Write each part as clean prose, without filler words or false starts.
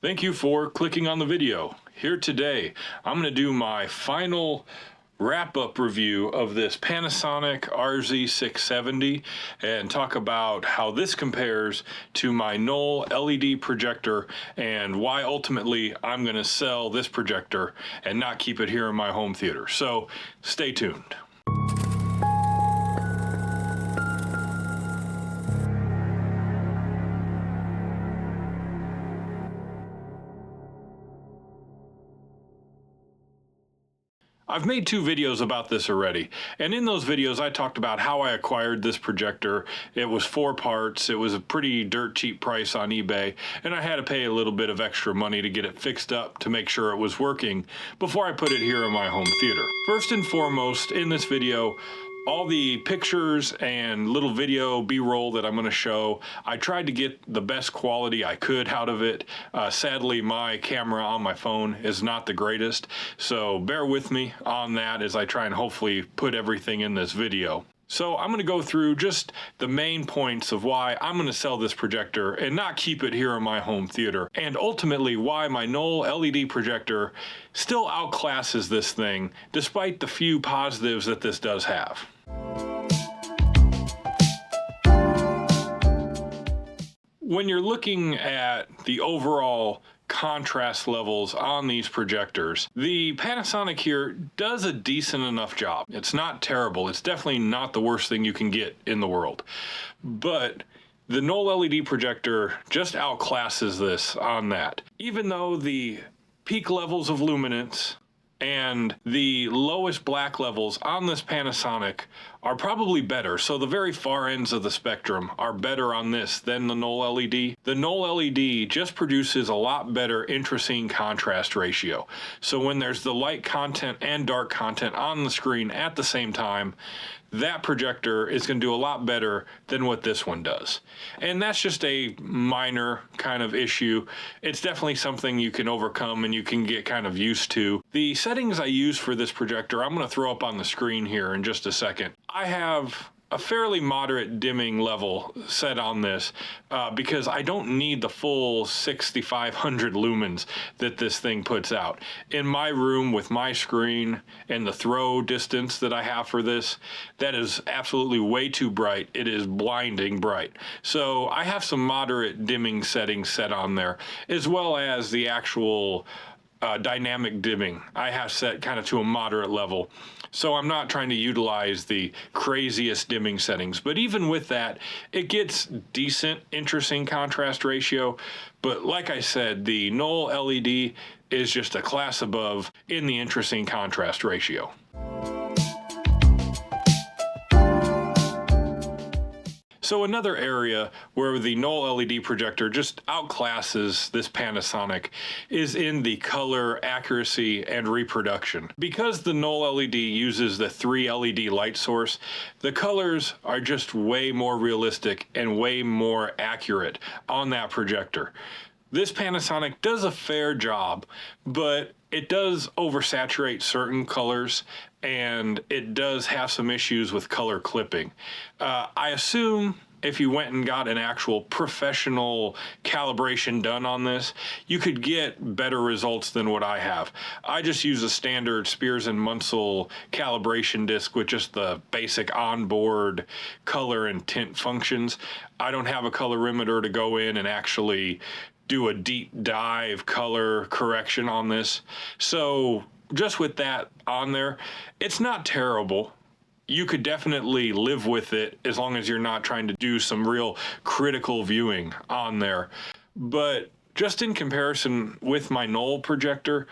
Thank you for clicking on the video. Here today, I'm going to do my final wrap-up review of this Panasonic RZ670 and talk about how this compares to my Knoll LED projector and why ultimately I'm going to sell this projector and not keep it here in my home theater. So stay tuned. I've made two videos about this already, and in those videos I talked about how I acquired this projector. It was 4 parts, it was a pretty dirt cheap price on eBay, and I had to pay a little bit of extra money to get it fixed up to make sure it was working before I put it here in my home theater. First and foremost, in this video, all the pictures and little video B-roll that I'm going to show, I tried to get the best quality I could out of it. Sadly, my camera on my phone is not the greatest, so bear with me on that as I try and hopefully put everything in this video. So I'm going to go through just the main points of why I'm going to sell this projector and not keep it here in my home theater, and ultimately why my Knoll LED projector still outclasses this thing despite the few positives that this does have. When you're looking at the overall contrast levels on these projectors, the Panasonic here does a decent enough job. It's not terrible. It's definitely not the worst thing you can get in the world. But the Knoll LED projector just outclasses this on that. Even though the peak levels of luminance and the lowest black levels on this Panasonic are probably better. So the very far ends of the spectrum are better on this than the Knoll LED. The Knoll LED just produces a lot better intrascene contrast ratio. So when there's the light content and dark content on the screen at the same time, that projector is going to do a lot better than what this one does. And that's just a minor kind of issue. It's definitely something you can overcome and you can get kind of used to. The settings I use for this projector, I'm going to throw up on the screen here in just a second. I have a fairly moderate dimming level set on this because I don't need the full 6,500 lumens that this thing puts out. In my room with my screen and the throw distance that I have for this, that is absolutely way too bright. It is blinding bright. So I have some moderate dimming settings set on there, as well as the actual dynamic dimming I have set kind of to a moderate level. So I'm not trying to utilize the craziest dimming settings, but even with that, it gets decent intrascene contrast ratio. But like I said, the Knoll LED is just a class above in the intrascene contrast ratio. So another area where the Knoll LED projector just outclasses this Panasonic is in the color accuracy and reproduction. Because the Knoll LED uses the 3 LED light source, the colors are just way more realistic and way more accurate on that projector. This Panasonic does a fair job, but it does oversaturate certain colors, and it does have some issues with color clipping. I assume if you went and got an actual professional calibration done on this, you could get better results than what I have. I just use a standard Spears & Munsell calibration disc with just the basic onboard color and tint functions. I don't have a colorimeter to go in and actually do a deep dive color correction on this. So just with that on there, it's not terrible. You could definitely live with it as long as you're not trying to do some real critical viewing on there. But just in comparison with my Knoll projector,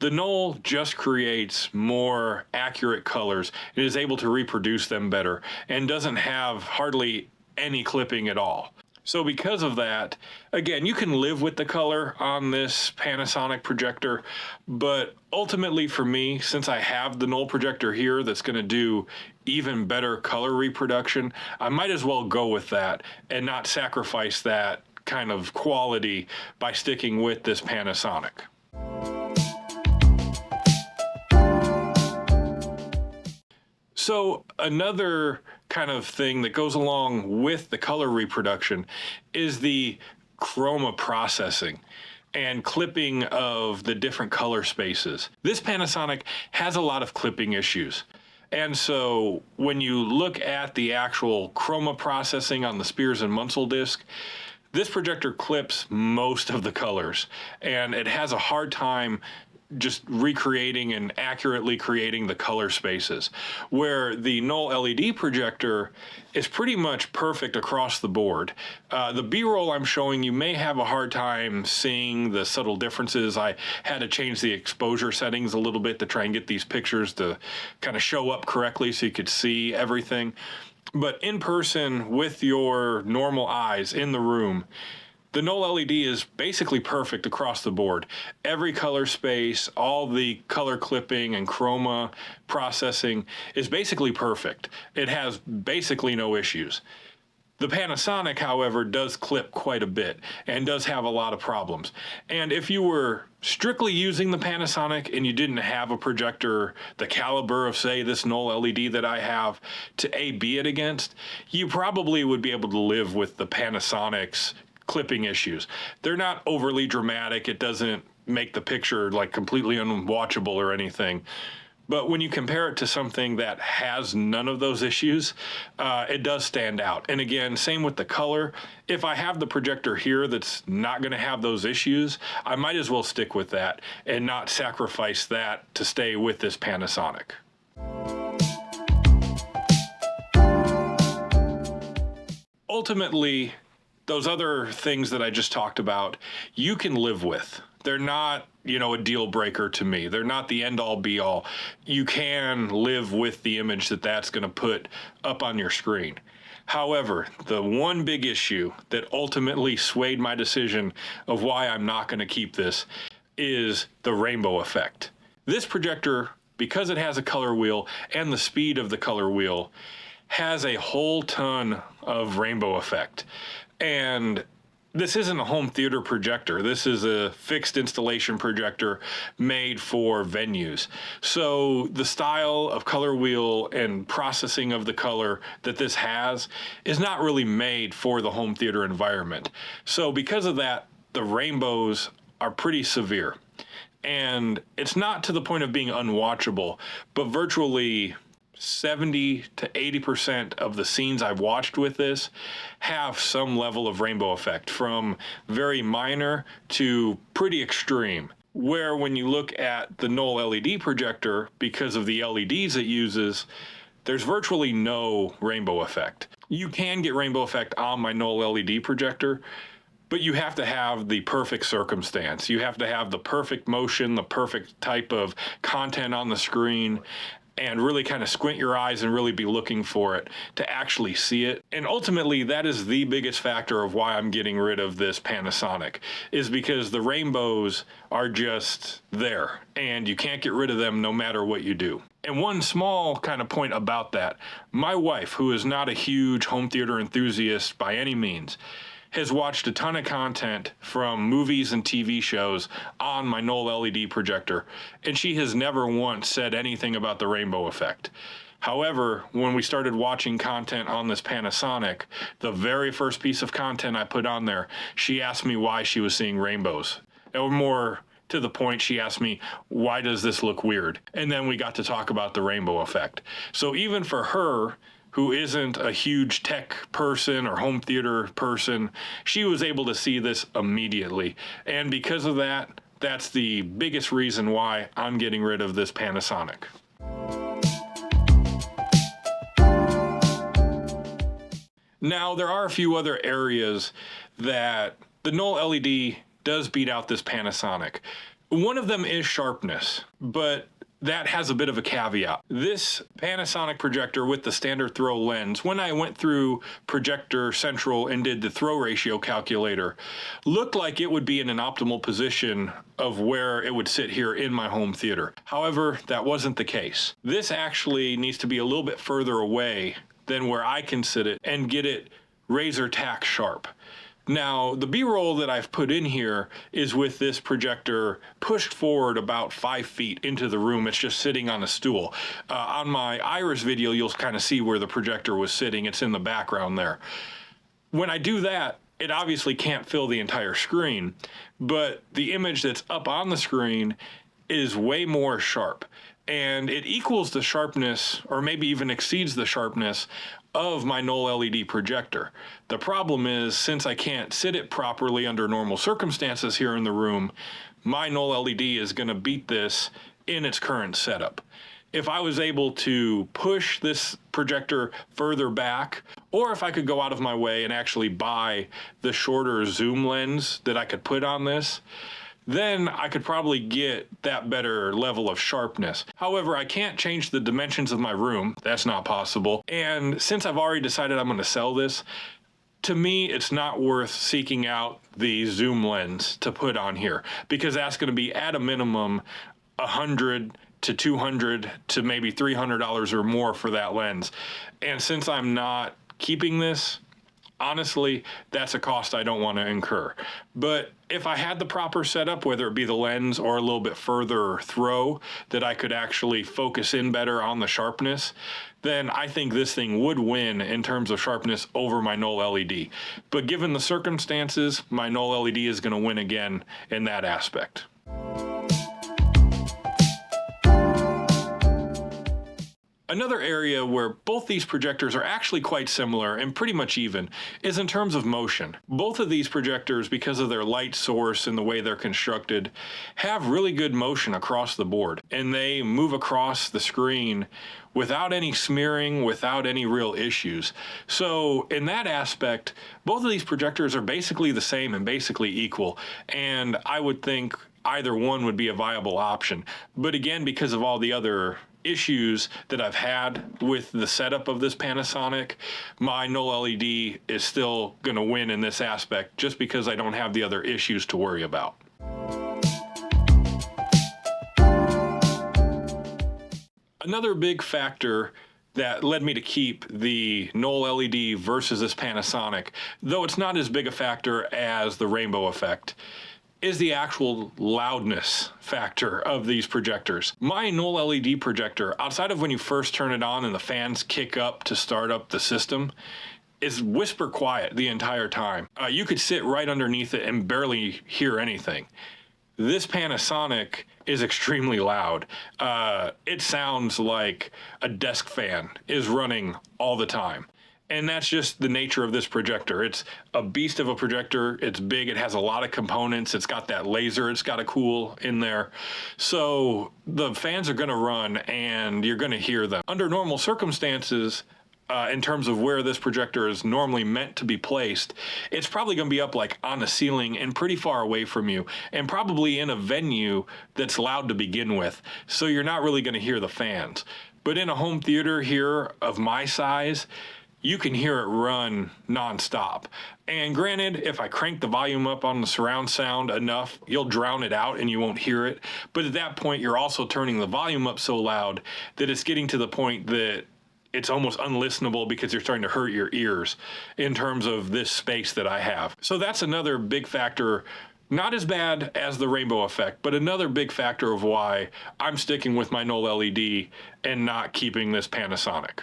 the Knoll just creates more accurate colors. It is able to reproduce them better and doesn't have hardly any clipping at all. So because of that, again, you can live with the color on this Panasonic projector, but ultimately for me, since I have the Knoll projector here that's going to do even better color reproduction, I might as well go with that and not sacrifice that kind of quality by sticking with this Panasonic. So another kind of thing that goes along with the color reproduction is the chroma processing. and clipping of the different color spaces. This Panasonic has a lot of clipping issues. And so when you look at the actual chroma processing on the Spears and Munsell disc, this projector clips most of the colors, and it has a hard time just recreating and accurately creating the color spaces, where the Knoll LED projector is pretty much perfect across the board. The B-roll I'm showing you may have a hard time seeing the subtle differences. I had to change the exposure settings a little bit to try and get these pictures to kind of show up correctly so you could see everything. But in person with your normal eyes in the room, the Knoll LED is basically perfect across the board. Every color space, all the color clipping and chroma processing is basically perfect. It has basically no issues. The Panasonic, however, does clip quite a bit and does have a lot of problems. And if you were strictly using the Panasonic and you didn't have a projector the caliber of, say, this Knoll LED that I have to A/B it against, you probably would be able to live with the Panasonic's clipping issues. They're not overly dramatic. It doesn't make the picture like completely unwatchable or anything. But when you compare it to something that has none of those issues, it does stand out. And again, same with the color. If I have the projector here that's not going to have those issues, I might as well stick with that and not sacrifice that to stay with this Panasonic. Ultimately, those other things that I just talked about, you can live with. They're not, a deal breaker to me. They're not the end all be all. You can live with the image that that's going to put up on your screen. However, the one big issue that ultimately swayed my decision of why I'm not going to keep this is the rainbow effect. This projector, because it has a color wheel and the speed of the color wheel, has a whole ton of rainbow effect. And this isn't a home theater projector. This is a fixed installation projector made for venues. So the style of color wheel and processing of the color that this has is not really made for the home theater environment. So because of that, the rainbows are pretty severe. And it's not to the point of being unwatchable, but virtually 70 to 80% of the scenes I've watched with this have some level of rainbow effect, from very minor to pretty extreme. Where when you look at the Knoll LED projector, because of the LEDs it uses, there's virtually no rainbow effect. You can get rainbow effect on my Knoll LED projector, but you have to have the perfect circumstance. You have to have the perfect motion, the perfect type of content on the screen, and really kind of squint your eyes and really be looking for it to actually see it. And ultimately, that is the biggest factor of why I'm getting rid of this Panasonic, is because the rainbows are just there and you can't get rid of them no matter what you do. And one small kind of point about that, my wife, who is not a huge home theater enthusiast by any means, has watched a ton of content from movies and TV shows on my Knoll LED projector, and she has never once said anything about the rainbow effect. However, when we started watching content on this Panasonic, the very first piece of content I put on there, she asked me why she was seeing rainbows. Or more to the point, she asked me, why does this look weird? And then we got to talk about the rainbow effect. So even for her, who isn't a huge tech person or home theater person, she was able to see this immediately. And because of that, that's the biggest reason why I'm getting rid of this Panasonic. Now, there are a few other areas that the Knoll LED does beat out this Panasonic. One of them is sharpness, but that has a bit of a caveat. This Panasonic projector with the standard throw lens, when I went through Projector Central and did the throw ratio calculator, looked like it would be in an optimal position of where it would sit here in my home theater. However, that wasn't the case. This actually needs to be a little bit further away than where I can sit it and get it razor tack sharp. Now, the B-roll that I've put in here is with this projector pushed forward about 5 feet into the room. It's just sitting on a stool. On my Iris video, you'll kind of see where the projector was sitting. It's in the background there. When I do that, it obviously can't fill the entire screen, but the image that's up on the screen is way more sharp, and it equals the sharpness, or maybe even exceeds the sharpness, of my Knoll LED projector. The problem is, since I can't sit it properly under normal circumstances here in the room, my Knoll LED is going to beat this in its current setup. If I was able to push this projector further back, or if I could go out of my way and actually buy the shorter zoom lens that I could put on this, then I could probably get that better level of sharpness. However, I can't change the dimensions of my room. That's not possible. And since I've already decided I'm going to sell this, to me, it's not worth seeking out the zoom lens to put on here, because that's going to be at a minimum $100 to $200 to maybe $300 or more for that lens. And since I'm not keeping this, honestly, that's a cost I don't want to incur. But if I had the proper setup, whether it be the lens or a little bit further throw that I could actually focus in better on the sharpness, then I think this thing would win in terms of sharpness over my Knoll LED. But given the circumstances, my Knoll LED is going to win again in that aspect. Another area where both these projectors are actually quite similar and pretty much even is in terms of motion. Both of these projectors, because of their light source and the way they're constructed, have really good motion across the board, and they move across the screen without any smearing, without any real issues. So in that aspect, both of these projectors are basically the same and basically equal, and I would think either one would be a viable option. But again, because of all the other issues that I've had with the setup of this Panasonic, my Knoll LED is still going to win in this aspect, just because I don't have the other issues to worry about. Another big factor that led me to keep the Knoll LED versus this Panasonic, though it's not as big a factor as the rainbow effect, is the actual loudness factor of these projectors. My Knoll LED projector, outside of when you first turn it on and the fans kick up to start up the system, is whisper quiet the entire time. You could sit right underneath it and barely hear anything. This Panasonic is extremely loud. It sounds like a desk fan is running all the time. And that's just the nature of this projector. It's a beast of a projector. It's big. It has a lot of components. It's got that laser. It's got a cool in there. So the fans are going to run and you're going to hear them. Under normal circumstances, in terms of where this projector is normally meant to be placed, it's probably going to be up like on the ceiling and pretty far away from you, and probably in a venue that's loud to begin with. So you're not really going to hear the fans. But in a home theater here of my size, you can hear it run nonstop. And granted, if I crank the volume up on the surround sound enough, you'll drown it out and you won't hear it. But at that point, you're also turning the volume up so loud that it's getting to the point that it's almost unlistenable, because you're starting to hurt your ears in terms of this space that I have. So that's another big factor. Not as bad as the rainbow effect, but another big factor of why I'm sticking with my Knoll LED and not keeping this Panasonic.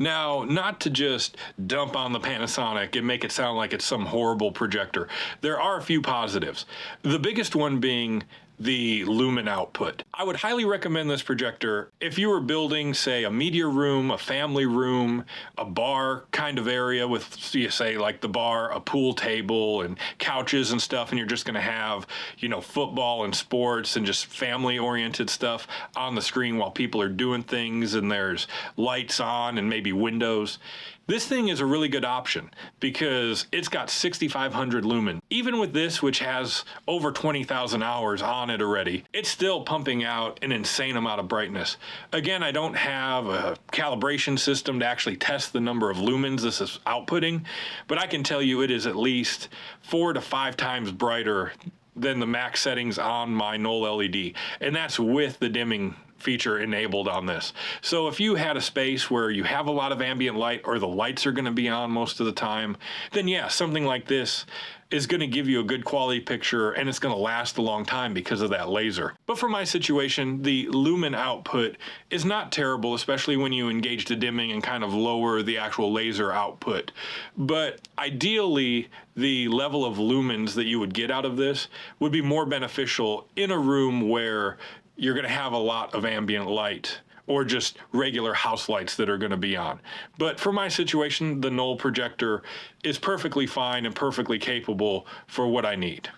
Now, not to just dump on the Panasonic and make it sound like it's some horrible projector, there are a few positives. The biggest one being the lumen output. I would highly recommend this projector if you were building, say, a media room, a family room, a bar kind of area with, you say, like the bar, a pool table and couches and stuff, and you're just gonna have, you know, football and sports and just family-oriented stuff on the screen while people are doing things, and there's lights on and maybe windows. This thing is a really good option because it's got 6,500 lumen. Even with this, which has over 20,000 hours on it already, it's still pumping out an insane amount of brightness. Again, I don't have a calibration system to actually test the number of lumens this is outputting, but I can tell you it is at least 4 to 5 times brighter than the max settings on my Knoll LED, and that's with the dimming feature enabled on this. So if you had a space where you have a lot of ambient light or the lights are going to be on most of the time, then yeah, something like this is going to give you a good quality picture, and it's going to last a long time because of that laser. But for my situation, the lumen output is not terrible, especially when you engage the dimming and kind of lower the actual laser output. But ideally, the level of lumens that you would get out of this would be more beneficial in a room where you're going to have a lot of ambient light, or just regular house lights that are going to be on. But for my situation, the Knoll projector is perfectly fine and perfectly capable for what I need.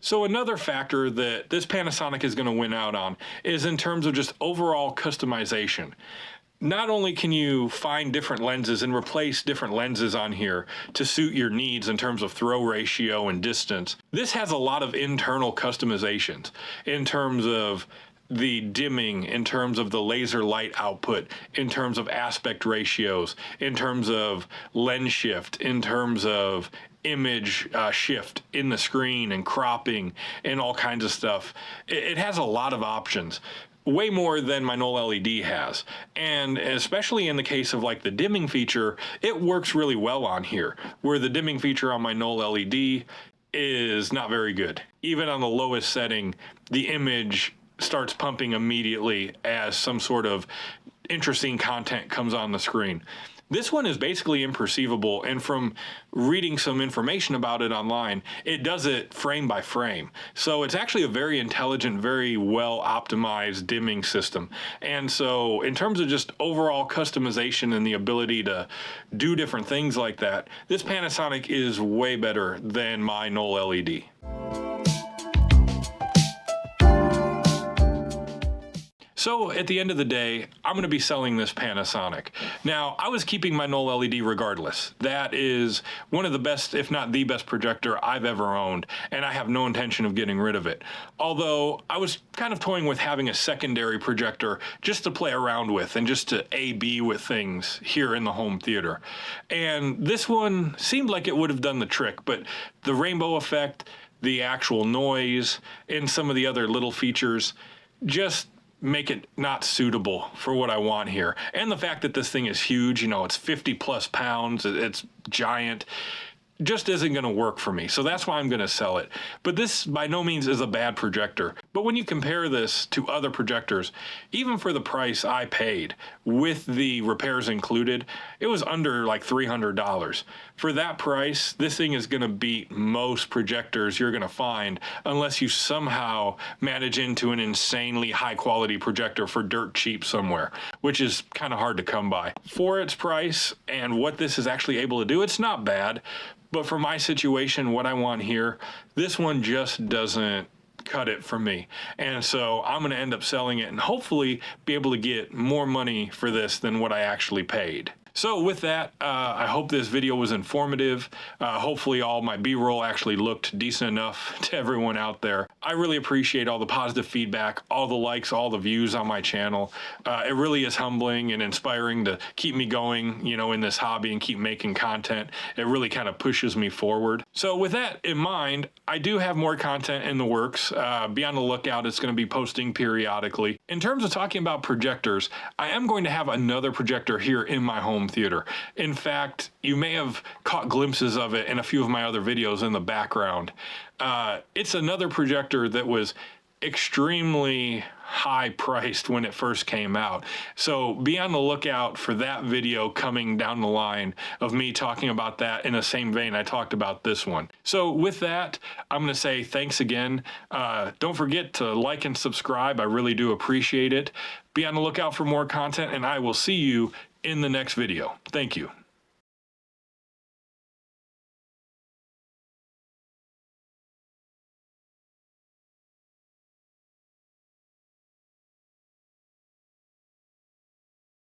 So another factor that this Panasonic is going to win out on is in terms of just overall customization. Not only can you find different lenses and replace different lenses on here to suit your needs in terms of throw ratio and distance, this has a lot of internal customizations in terms of the dimming, in terms of the laser light output, in terms of aspect ratios, in terms of lens shift, in terms of image shift in the screen and cropping and all kinds of stuff. It has a lot of options. Way more than my Knoll LED has. And especially in the case of like the dimming feature, it works really well on here, where the dimming feature on my Knoll LED is not very good. Even on the lowest setting, the image starts pumping immediately as some sort of interesting content comes on the screen. This one is basically imperceivable, and from reading some information about it online, it does it frame by frame. So it's actually a very intelligent, very well optimized dimming system. And so in terms of just overall customization and the ability to do different things like that, this Panasonic is way better than my Knoll LED. So at the end of the day, I'm going to be selling this Panasonic. Now, I was keeping my Knoll LED regardless. That is one of the best, if not the best projector I've ever owned, and I have no intention of getting rid of it. Although I was kind of toying with having a secondary projector just to play around with and just to A/B with things here in the home theater. And this one seemed like it would have done the trick, but the rainbow effect, the actual noise, and some of the other little features just make it not suitable for what I want here. And the fact that this thing is huge, you know, it's 50 plus pounds, it's giant, just isn't going to work for me. So that's why I'm going to sell it. But this by no means is a bad projector. But when you compare this to other projectors, even for the price I paid with the repairs included, it was under like $300. For that price, this thing is going to beat most projectors you're going to find unless you somehow manage into an insanely high quality projector for dirt cheap somewhere, which is kind of hard to come by. For its price and what this is actually able to do, it's not bad. But for my situation, what I want here, this one just doesn't cut it for me. And so I'm going to end up selling it and hopefully be able to get more money for this than what I actually paid. So with that, I hope this video was informative. Hopefully all my B-roll actually looked decent enough to everyone out there. I really appreciate all the positive feedback, all the likes, all the views on my channel. It really is humbling and inspiring to keep me going, you know, in this hobby and keep making content. It really kind of pushes me forward. So with that in mind, I do have more content in the works. Be on the lookout. It's going to be posting periodically. In terms of talking about projectors, I am going to have another projector here in my home theater. In fact, you may have caught glimpses of it in a few of my other videos in the background. It's another projector that was extremely high priced when it first came out. So be on the lookout for that video coming down the line of me talking about that in the same vein I talked about this one. So with that, I'm going to say thanks again. Don't forget to like and subscribe. I really do appreciate it. Be on the lookout for more content, and I will see you in the next video. Thank you.